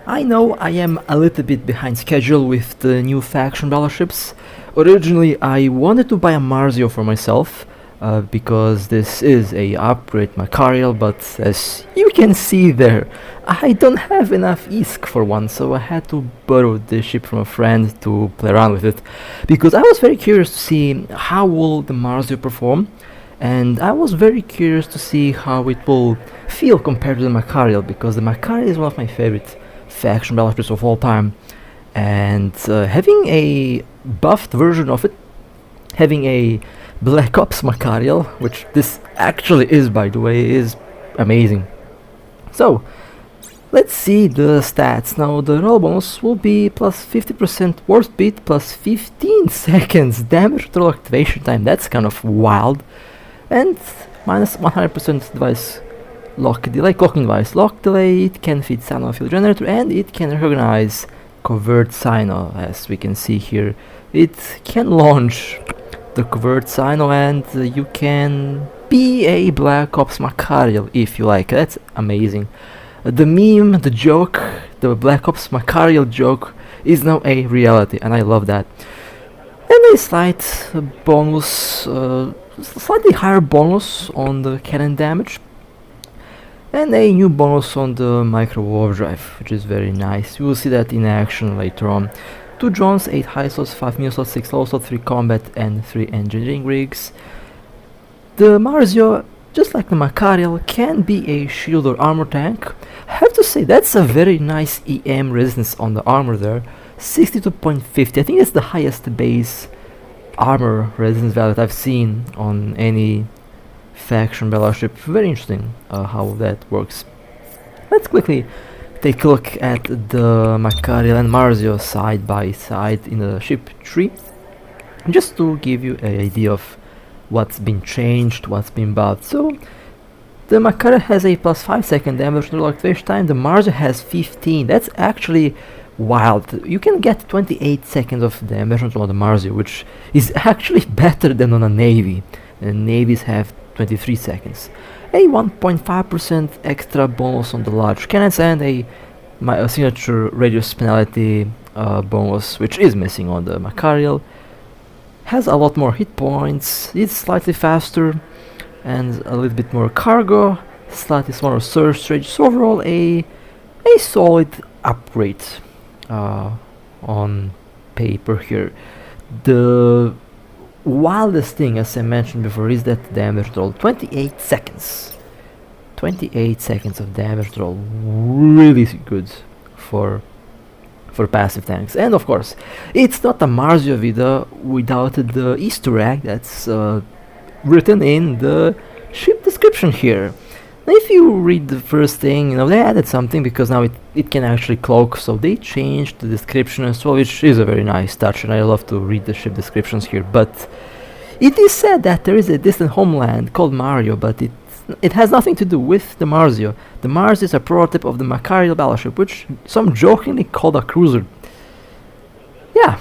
I know I am a little bit behind schedule with the new faction battleships. Originally I wanted to buy a Marzio for myself, because this is a upgrade Macarial, but as you can see there, I don't have enough ISK for one, so I had to borrow the ship from a friend to play around with it, because I was very curious to see how will the Marzio perform, and I was very curious to see how it will feel compared to the Macarial, because the Macarial is one of my favorite faction battleships of all time, and having a buffed version of it, having a BlackOPS Macarial, which this actually is, by the way, is amazing. So let's see the stats. Now the roll bonus will be plus 50% warp speed, plus 15 seconds damage to roll activation time. That's kind of wild. And minus 100% device lock delay, clocking device lock delay. It can feed Sino field generator, and it can recognize covert Sino, as we can see here. It can launch the covert Sino, and you can be a BlackOPS Macarial if you like. That's amazing. The meme, the joke, the BlackOPS Macarial joke is now a reality, and I love that. And a slight bonus, slightly higher bonus on the cannon damage, and a new bonus on the micro warp drive, which is very nice. You will see that in action later on. 2 drones, 8 high slots, 5 medium slots, 6 low slots, 3 combat and 3 engineering rigs. The Marzio, just like the Macarial, can be a shield or armor tank. I have to say, that's a very nice EM resistance on the armor there. 62.50, I think that's the highest base armor resistance value that I've seen on any faction battleship. Very interesting how that works. Let's quickly take a look at the Macarial and Marzio side by side in the ship tree, just to give you an idea of what's been changed, what's been buffed. So the Macarial has a plus 5 second damage to activation time, the Marzio has 15. That's actually wild. You can get 28 seconds of damage on the Marzio, which is actually better than on a Navy. And navies have 23 seconds. A 1.5% extra bonus on the large cannons, and a signature radius penalty bonus, which is missing on the Macarial. Has a lot more hit points, it's slightly faster, and a little bit more cargo, slightly smaller surge range. So overall a solid upgrade on paper here. The wildest thing, as I mentioned before, is that damage roll. 28 seconds. 28 seconds of damage roll. Really good for passive tanks. And of course, it's not a Marzio video without the Easter egg that's written in the ship description here. Now, if you read the first thing, they added something, because now it can actually cloak, so they changed the description as well, which is a very nice touch, and I love to read the ship descriptions here. But it is said that there is a distant homeland called Mario, but it has nothing to do with the Marzio. The Marzio is a prototype of the Macarial battleship, which some jokingly called a cruiser. Yeah,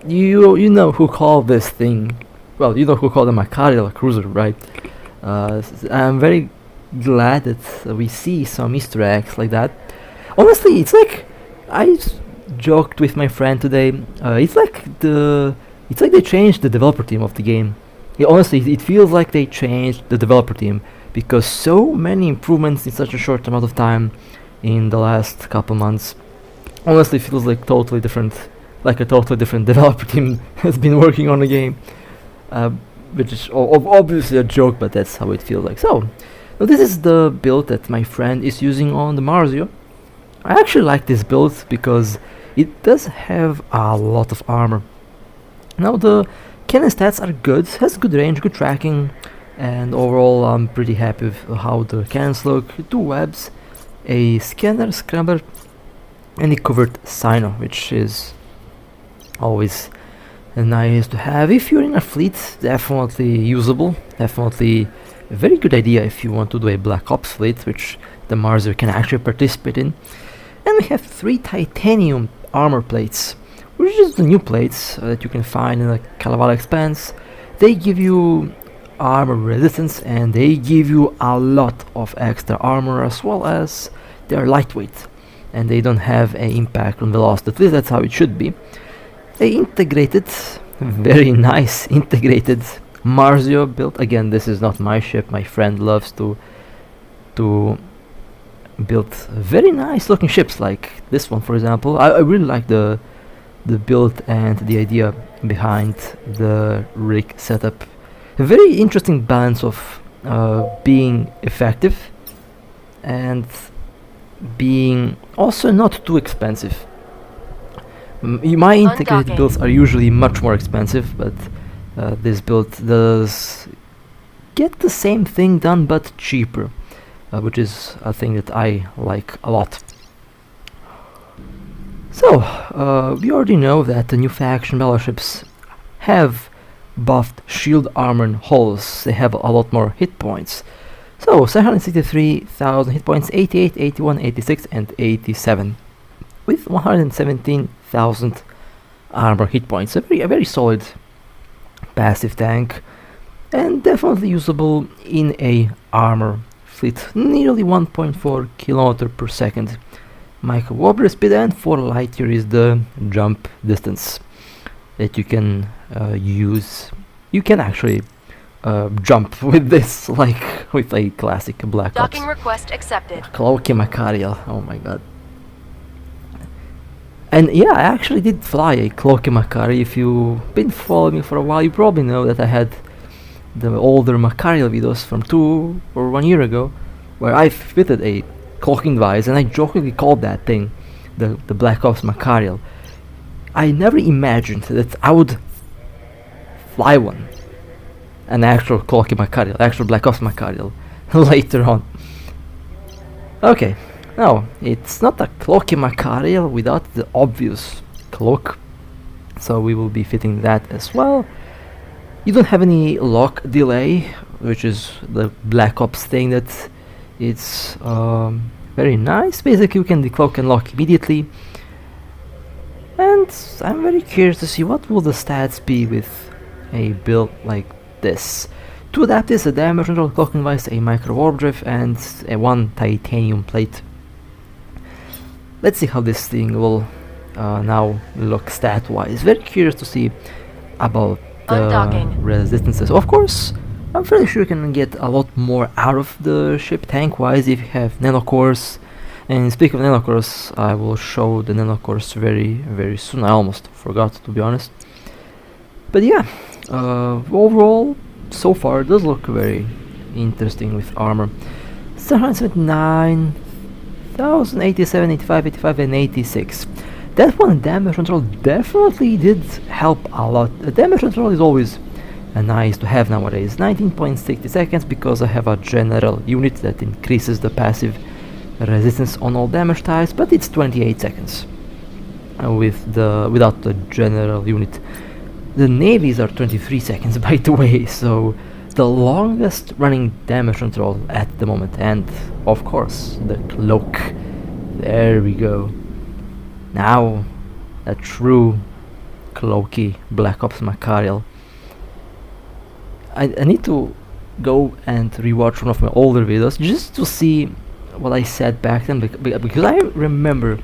you know who called this thing, well, you know who called the Macarial a cruiser, right? I'm very glad that we see some Easter eggs like that. Honestly, it's like, I joked with my friend today, it's like they changed the developer team of the game. Yeah, honestly, it feels like they changed the developer team, because so many improvements in such a short amount of time in the last couple months. Honestly, feels like totally different, like a totally different developer team has been working on the game. Which is obviously a joke, but that's how it feels like. So, now this is the build that my friend is using on the Marzio. I actually like this build because it does have a lot of armor. Now the cannon stats are good, has good range, good tracking, and overall I'm pretty happy with how the cannons look. 2 webs, a scanner, scrambler, and a covert Sino, which is always nice to have. If you're in a fleet, definitely usable, definitely a very good idea if you want to do a BlackOPS fleet, which the Marzio can actually participate in. And we have 3 titanium armor plates, which is the new plates that you can find in the Kalevala Expanse. They give you armor resistance, and they give you a lot of extra armor, as well as they are lightweight and they don't have an impact on velocity. At least that's how it should be. They integrated, very nice integrated Marzio build. Again, this is not my ship. My friend loves to build very nice looking ships like this one, for example. I really like the build and the idea behind the rig setup. A very interesting balance of being effective and being also not too expensive. My integrated builds are usually much more expensive, but this build does get the same thing done but cheaper, which is a thing that I like a lot. So, we already know that the new faction battleships have buffed shield armor and hulls. They have a lot more hit points. So 763,000 hit points, 88, 81, 86 and 87 with 117,000 armor hit points. A very solid passive tank and definitely usable in a armor fleet. Nearly 1.4 kilometer per second micro warp speed, and 4 light year is the jump distance that you can use. You can actually jump with this, like with a classic BlackOPS. Docking request accepted. Cloaky Macarial, oh my god. And yeah, I actually did fly a Cloaky Macari. If you've been following me for a while, you probably know that I had the older Macarial videos from 2 or 1 year ago, where I fitted a cloaking device, and I jokingly called that thing the BlackOPS Macarial. I never imagined that I would fly one, an actual Cloaky Macarial, actual BlackOPS Macarial, later on. Okay, now it's not a Cloaky Macarial without the obvious cloak, so we will be fitting that as well. You don't have any lock delay, which is the BlackOPS thing that it's very nice. Basically you can decloak and lock immediately. And I'm very curious to see what will the stats be with a build like this. To adapt this, a damage control clocking device, a micro warp drift and a 1 titanium plate. Let's see how this thing will now look stat wise. Very curious to see about the resistances. Of course, I'm fairly sure you can get a lot more out of the ship tank wise if you have nanocores. And speaking of nanocores, I will show the nanocores very soon. I almost forgot, to be honest. But yeah, overall, so far it does look very interesting with armor. 779,000, 87, 85, 85 and 86. That one damage control definitely did help a lot. The damage control is always nice to have nowadays. 19.60 seconds because I have a general unit that increases the passive resistance on all damage types, but it's 28 seconds without the general unit. The navies are 23 seconds by the way, so the longest running damage control at the moment. And of course the cloak, there we go. Now a true Cloaky BlackOPS Macarial. I need to go and rewatch one of my older videos just to see what I said back then, because I remember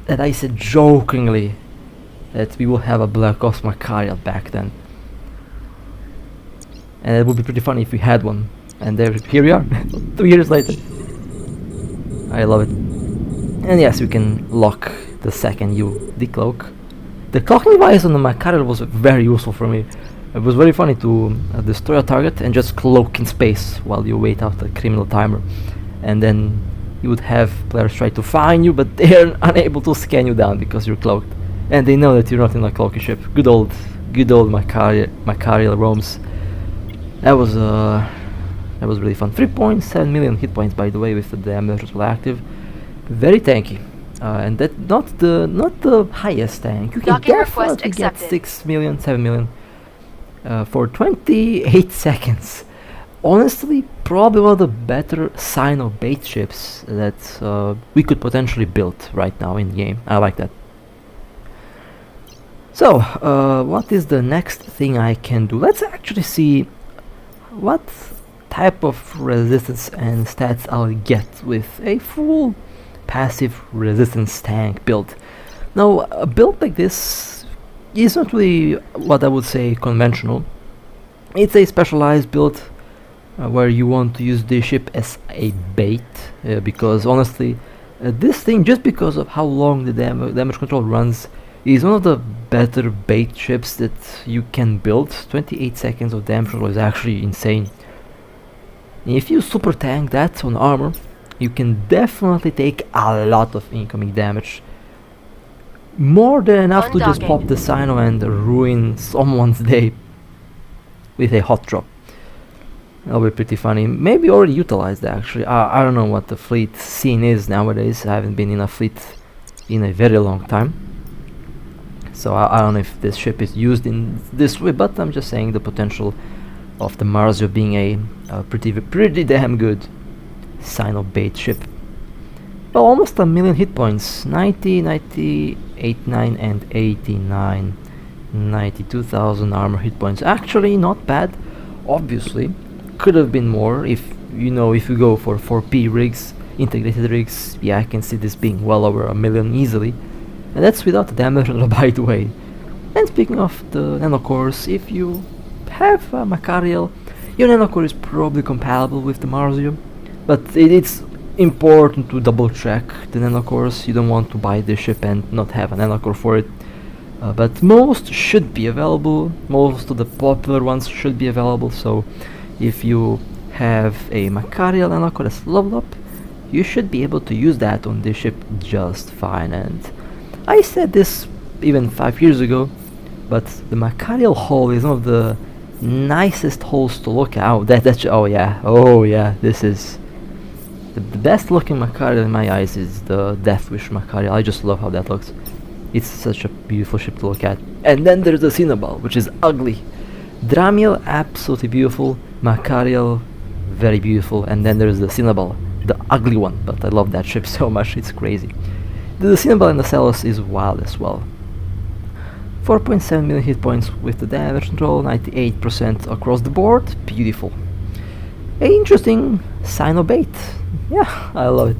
that I said jokingly that we will have a BlackOPS Macarial back then, and it would be pretty funny if we had one. And here we are 2 years later. I love it. And yes, we can lock the second you decloak. The clocking device on the Macarial was very useful for me. It was very funny to destroy a target and just cloak in space while you wait out the criminal timer, and then you would have players try to find you, but they're unable to scan you down because you're cloaked, and they know that you're not in a cloaky ship. Good old Macarial roams. That was really fun. 3.7 million hit points, by the way, with the damage control active. Very tanky, and that not the highest tank. You can definitely get 6 million, 7 million. For 28 seconds. Honestly, probably one of the better Sino bait ships that we could potentially build right now in the game. I like that. So, what is the next thing I can do? Let's actually see what type of resistance and stats I'll get with a full passive resistance tank build. Now, a build like this is not really what I would say conventional. It's a specialized build where you want to use the ship as a bait, because honestly, this thing, just because of how long the damage control runs, is one of the better bait ships that you can build. 28 seconds of damage control is actually insane. If you super tank that on armor, you can definitely take a lot of incoming damage. More than enough to just pop the Sino and ruin someone's day with a hot drop. That'll be pretty funny. Maybe already utilized actually. I don't know what the fleet scene is nowadays. I haven't been in a fleet in a very long time. So I don't know if this ship is used in this way, but I'm just saying the potential of the Marzio being a pretty damn good Sino bait ship. Well, almost a million hit points. 90, 90, 89 and 89. 92,000 armor hit points. Actually not bad. Obviously could have been more if if you go for 4P rigs, integrated rigs. Yeah, I can see this being well over a million easily, and that's without the damage by the way. And speaking of the nanocores, if you have a Macariel, your nanocore is probably compatible with the Marzio, but it's important to double check the nanocores. You don't want to buy the ship and not have a nanocore for it. But most should be available. Most of the popular ones should be available. So if you have a Macariel nanocore that's leveled up, you should be able to use that on this ship just fine. And I said this even 5 years ago, but the Macariel hull is one of the nicest hulls to look at. Oh yeah, this is the best looking Macariel in my eyes. Is the Deathwish Macariel. I just love how that looks. It's such a beautiful ship to look at. And then there's the Cinnabal, which is ugly. Dramiel, absolutely beautiful. Macariel, very beautiful. And then there's the Cinnabal, the ugly one. But I love that ship so much, it's crazy. The Cinnabal and the Celos is wild as well. 4.7 million hit points with the damage control, 98% across the board. Beautiful. A interesting Sino bait. Yeah, I love it.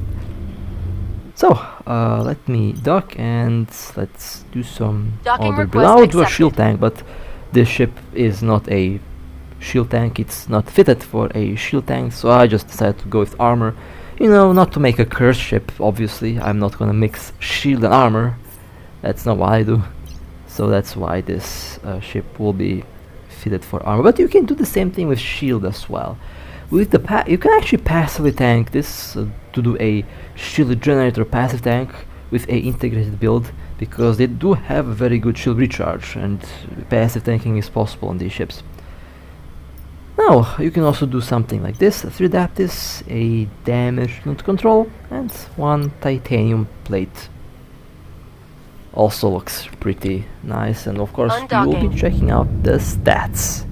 So, let me dock and let's do some other build. I'll do a shield tank, but this ship is not a shield tank. It's not fitted for a shield tank, so I just decided to go with armor. Not to make a cursed ship, obviously. I'm not gonna mix shield and armor. That's not what I do. So that's why this ship will be fitted for armor. But you can do the same thing with shield as well. With the you can actually passively tank this to do a shield generator passive tank with a integrated build, because they do have a very good shield recharge, and passive tanking is possible on these ships. Now you can also do something like this: 3 adaptives, a damage control, and 1 titanium plate. Also looks pretty nice, and of course we will be checking out the stats.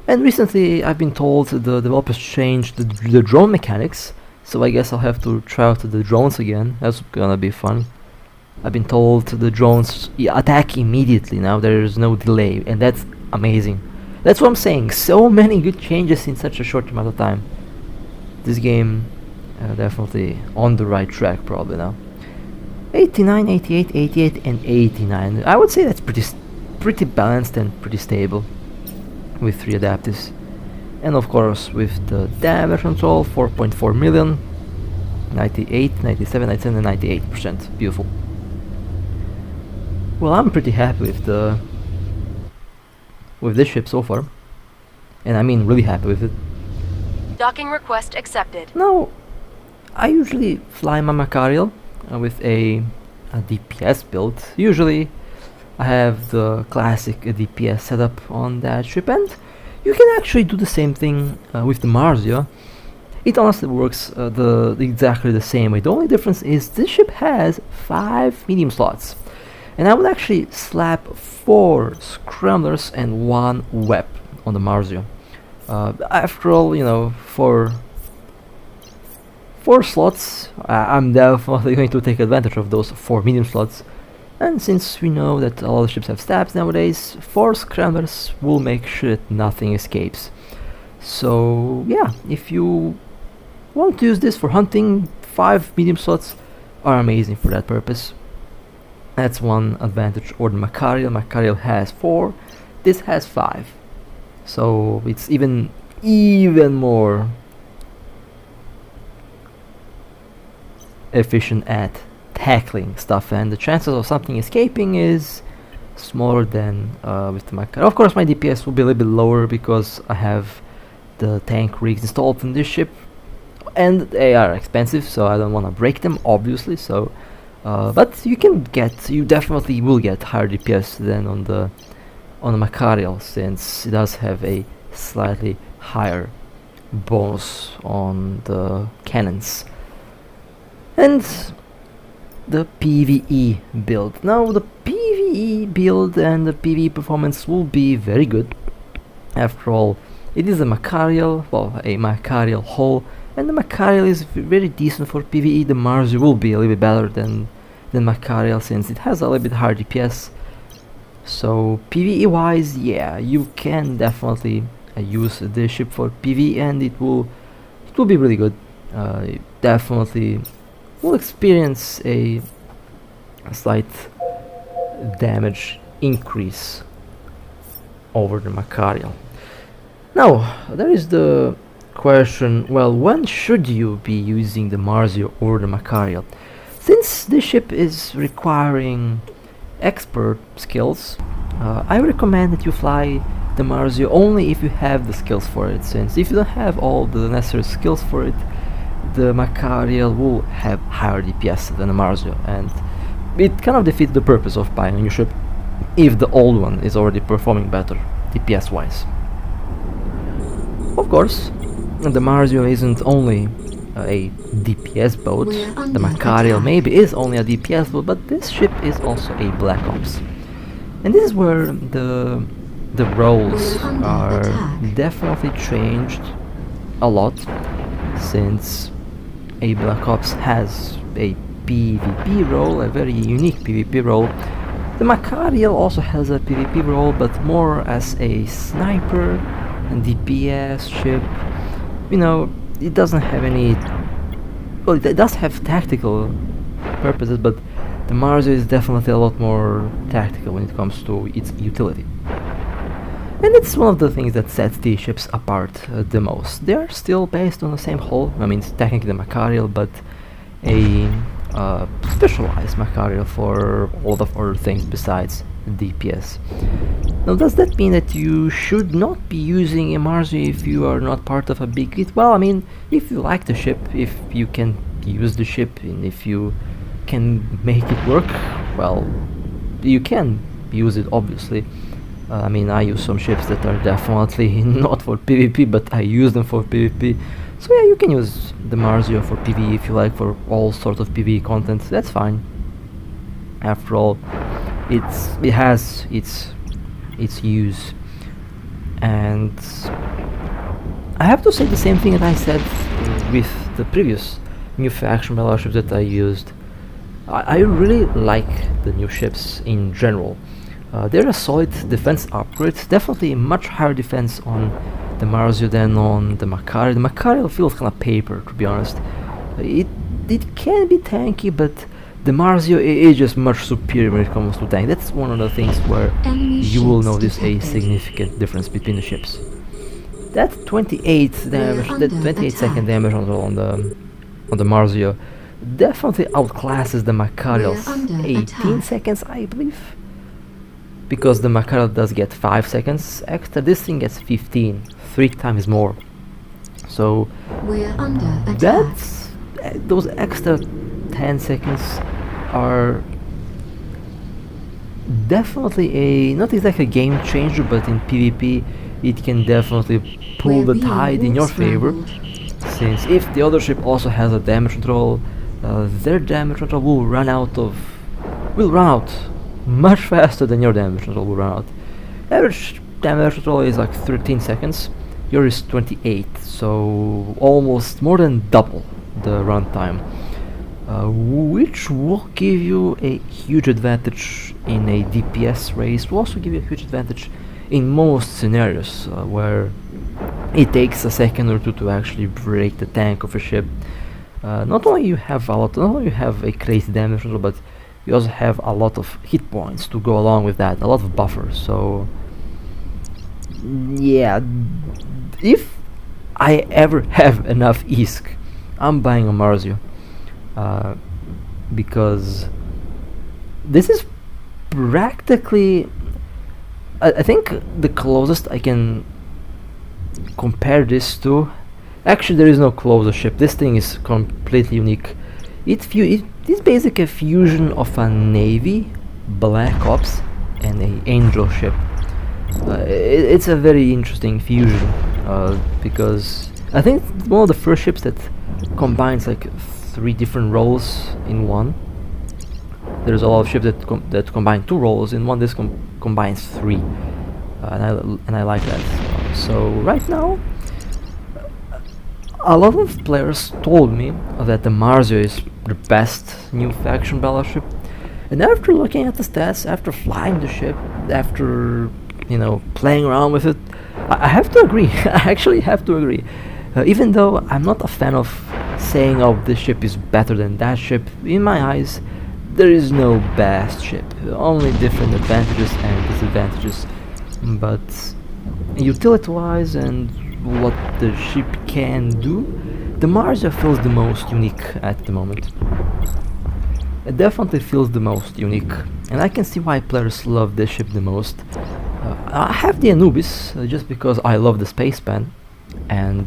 And recently I've been told the developers changed the drone mechanics, so I guess I'll have to try out the drones again. That's gonna be fun. I've been told the drones attack immediately now, there's no delay, and that's amazing. That's what I'm saying, so many good changes in such a short amount of time. This game definitely on the right track probably now. 89, 88, 88 and 89. I would say that's pretty balanced and pretty stable with 3 adaptives. And of course with the damage control, 4.4 million, 98, 97, 97 and 98%. Beautiful. Well, I'm pretty happy with this ship so far. And I mean really happy with it. Docking request accepted. Now, I usually fly my Macariel with a DPS build. Usually I have the classic DPS setup on that ship, and you can actually do the same thing with the Marzio. It honestly works exactly the same way. The only difference is this ship has 5 medium slots, and I would actually slap 4 scramblers and 1 web on the Marzio. After all, for 4 slots, I'm definitely going to take advantage of those 4 medium slots. And since we know that a lot of ships have stabs nowadays, 4 scramblers will make sure that nothing escapes. So yeah, if you want to use this for hunting, 5 medium slots are amazing for that purpose. That's one advantage. Or the Macarial has 4, this has 5. So it's even more efficient at tackling stuff, and the chances of something escaping is smaller than with the Macarial. Of course my DPS will be a little bit lower because I have the tank rigs installed in this ship, and they are expensive, so I don't want to break them, obviously. So but you definitely will get higher DPS than on the Macarial, since it does have a slightly higher bonus on the cannons. And the PvE build. Now the PvE build and the PvE performance will be very good. After all, it is a Macarial, well, a Macarial hull, and the Macarial is very decent for PvE. The Marzio will be a little bit better than Macarial, since it has a little bit higher DPS. So PvE wise, yeah, you can definitely use this ship for PvE, and it will be really good. You definitely will experience a slight damage increase over the Macarial. Now there is the question, well, when should you be using the Marzio or the Macarial? Since this ship is requiring expert skills, I recommend that you fly the Marzio only if you have the skills for it, since if you don't have all the necessary skills for it, the Macarial will have higher DPS than the Marzio, and it kind of defeats the purpose of buying a new ship if the old one is already performing better DPS wise. Of course, the Marzio isn't only a DPS boat. The Macarial maybe is only a DPS boat, but this ship is also a BlackOPS. And this is where the roles are definitely changed a lot, since a BlackOPS has a PvP role, a very unique PvP role. The Macarial also has a PvP role, but more as a sniper and DPS ship. You know, it doesn't have any, well, it does have tactical purposes, but the Marzio is definitely a lot more tactical when it comes to its utility. And it's one of the things that sets these ships apart the most. They are still based on the same hull, I mean, it's technically the Macarial, but a specialized Macarial for all of other things besides DPS. Now, does that mean that you should not be using a Marzio if you are not part of a big fleet? Well, I mean, if you like the ship, if you can use the ship, and if you can make it work, well, you can use it, obviously. I mean, I use some ships that are definitely not for PvP, but I use them for PvP. So yeah, you can use the Marzio for PvE if you like, for all sorts of PvE content. That's fine. After all, it has its use. And I have to say the same thing that I said with the previous new faction battleships that I used. I really like the new ships in general. They're a solid defense upgrade, definitely a much higher defense on the Marzio than on the Macarial. The Macarial feels kind of paper, to be honest. It can be tanky, but the Marzio is just much superior when it comes to tank. That's one of the things where you will notice a significant difference between the ships. That 28 damage, that 28-second damage on the Marzio definitely outclasses the Macarial's 18 seconds, I believe. Because the Macarial does get 5 seconds extra, this thing gets 15, 3 times more. So that's those extra 10 seconds are definitely not exactly a game changer, but in PvP it can definitely pull the tide in your favor, since if the other ship also has a damage control, their damage control will run out much faster than your damage control will run out. Average damage control is like 13 seconds, yours is 28, so almost more than double the runtime, which will give you a huge advantage in a DPS race. Will also give you a huge advantage in most scenarios where it takes a second or two to actually break the tank of a ship. Not only you have a crazy damage control, but you also have a lot of hit points to go along with that, a lot of buffers. So yeah, if I ever have enough ISK, I'm buying a Marzio, because this is practically, I think the closest I can compare this to. Actually, there is no closer ship. This thing is completely unique. It is basically a fusion of a Navy, BlackOPS, and a Angel ship. It's a very interesting fusion, because I think it's one of the first ships that combines like 3 different roles in one. There's a lot of ships that combine 2 roles in one. This combines 3, and I like that. So right now, a lot of players told me that the Marzio is the best new faction battleship, and after looking at the stats, after flying the ship, after playing around with it, I have to agree. I actually have to agree. Even though I'm not a fan of saying, oh, this ship is better than that ship, in my eyes, there is no best ship, only different advantages and disadvantages. But utility-wise and what the ship can do, the Marzio feels the most unique at the moment. It definitely feels the most unique, and I can see why players love this ship the most. I have the Anubis just because I love the spacepan, and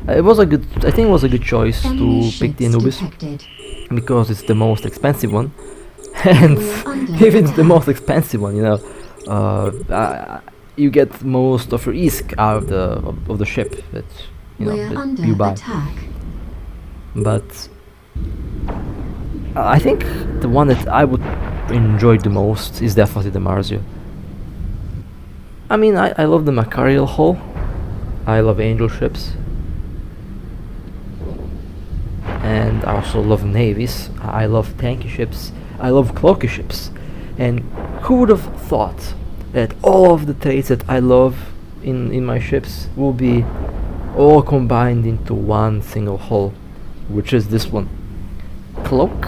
I think it was a good choice to pick the Anubis because it's the most expensive one, and if it's the most expensive one, you get most of your ISK out of the ship that that you buy. But I think the one that I would enjoy the most is definitely the Marzio. I mean, I love the Macarial hull. I love Angel ships, and I also love navies. I love tanky ships. I love Cloaky ships. And who would have thought that all of the traits that I love in my ships will be all combined into one single hull, which is this one. Cloak,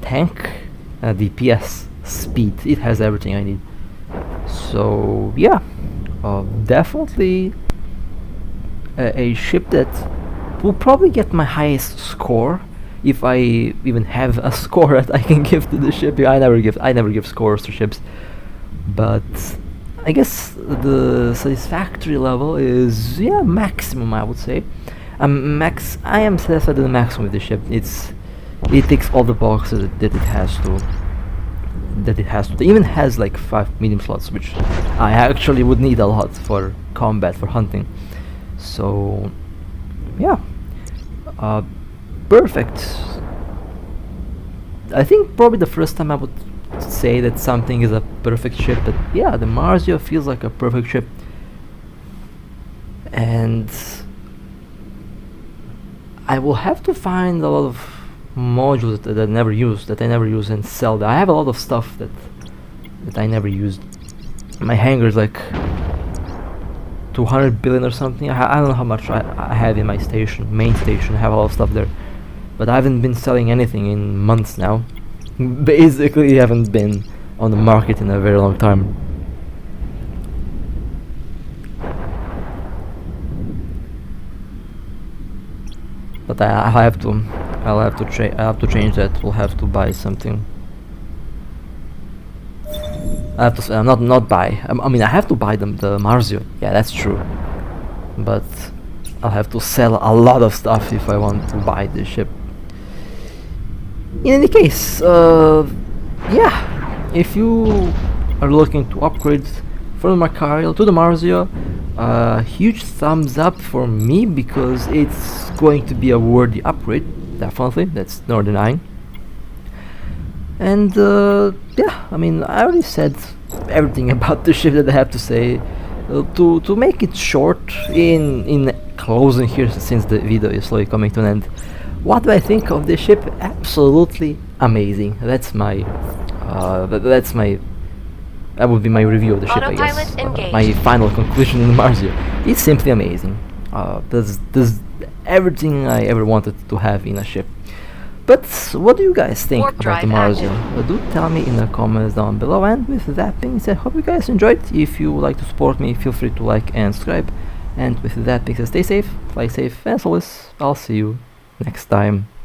tank, DPS, speed. It has everything I need. So yeah, definitely a ship that will probably get my highest score, if I even have a score that I can give to the ship. I never give scores to ships, but I guess the satisfactory level is maximum, I would say. I am satisfied with the maximum with the ship. It ticks all the boxes that it has to. It even has like 5 medium slots, which I actually would need a lot for combat, for hunting. So yeah, perfect. I think probably the first time I would say that something is a perfect ship, but yeah, the Marzio feels like a perfect ship. And I will have to find a lot of modules that I never use and sell them. I have a lot of stuff that I never used. My hangar is like 200 billion or something. I don't know how much I have in my main station. I have a lot of stuff there, but I haven't been selling anything in months now. Basically, haven't been on the market in a very long time. But I'll have to change that. We'll have to buy something. I have to not buy. I mean, I have to buy the Marzio. Yeah, that's true. But I'll have to sell a lot of stuff if I want to buy this ship. In any case, yeah, if you are looking to upgrade from the Macarial to the Marzio, huge thumbs up for me, because it's going to be a worthy upgrade. Definitely, that's no denying. And yeah, I mean, I already said everything about the ship that I have to say. To make it short, in closing here, since the video is slowly coming to an end, what do I think of this ship? Absolutely amazing. That's my That would be my review of the ship, I guess. Autopilot engaged. My final conclusion on the Marzio. It's simply amazing. Does everything I ever wanted to have in a ship. But what do you guys think Warp about the drive Marzio? active. Do tell me in the comments down below. And with that being said, hope you guys enjoyed. If you would like to support me, feel free to like and subscribe. And with that being said, stay safe, fly safe, and as always, I'll see you next time.